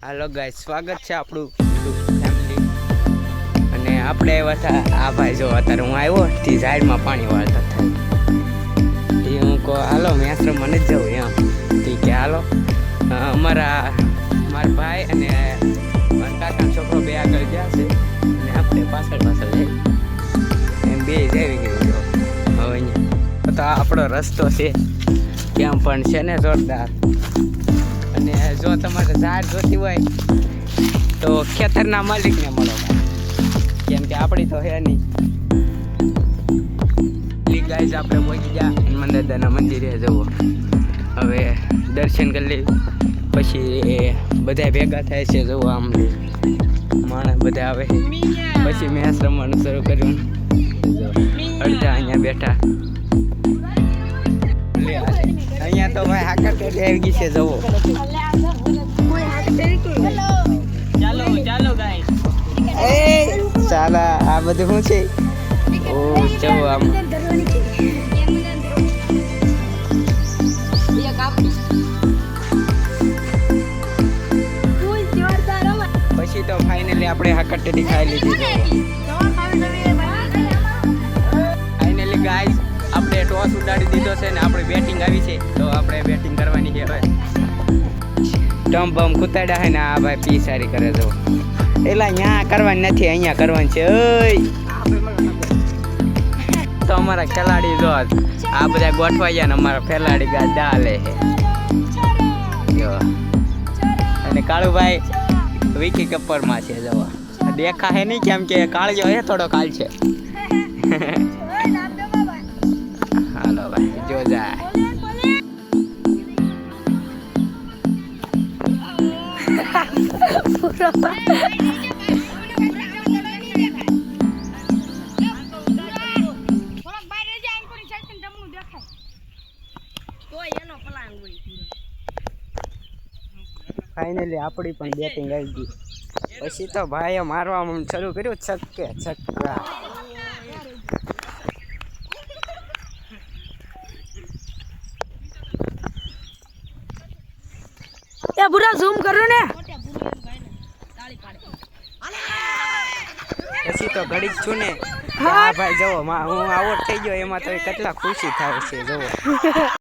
હાલો guys, સ્વાગત છે આપણું ફેમિલી અને આપણે આવ્યા હતા. આ ભાઈ જો અત્યારે હું આવ્યો તે ઝાડમાં પાણી વાળતા થાય તે હું કહું હાલો મેં આશ્રમમાં નથી જવું એમ તે કે હાલો મારા ભાઈ અને મારા કાકાનો છોકરો બે આગળ ગયા છે અને આપણે પાછળ જઈએ એમ બે જઈ ગયું હવે અહીંયા તો આપણો રસ્તો છે ત્યાં પણ છે ને જોરદાર. અને જો તમારે ઝાડ જોતી હોય તો ખેતરના માલિકને મળો કેમ કે આપણી તો હે નહીં. ગાઈસ આપણે પહોંચી ગયા હનુમાન દાદાના મંદિરે જવો. હવે દર્શન કરી લઈ પછી બધા ભેગા થાય છે. જવું આમ માણસ બધા આવે પછી મેચ રમવાનું શરૂ કર્યું. અડધા અહીંયા બેઠા અહીંયા તો ભાઈ હાકર પેટી આવી ગઈ છે. જવો ચાલો ગાઈસ ચાલો આ બધું શું છે? ઓ જવો આમ પછી તો ફાઇનલી આપણે હાકર પેટી ખાઈ લીધી. ફાઇનલી ગાઈસ આપણે ટોસ ઉડાડી દીધો છે ને આપણે બેટિંગ આવી છે તો આપણે બેટિંગ કરવાની છે. હવે ટમ બમ કુતાડ્યા છે ને આ ભાઈ પી સારી કરે તો એટલે અહીંયા કરવાની નથી, અહીંયા કરવાની છે. તો અમારા ખેલાડી જો આ બધા ગોઠવાઈ ગયા ને અમારા ખેલાડી ગાડા હાલે છે અને કાળુભાઈ વિકી કપરમાં છે. જવા દેખા હે નહીં કેમ કે કાળજો હે થોડો કાળ છે. હાલો ભાઈ જો જાય ફાઇનલી આપણી પણ બેટિંગ આવી ગઈ. પછી તો ભાઈએ મારવા શરૂ કર્યું છક્કે છક્કા. એ બુરા ઝૂમ કરો ને. પછી તો ઘડી જ છું ને હા ભાઈ જવો હું આઉટ થઈ ગયો એમાં તો કેટલા ખુશી થાય છે. જવો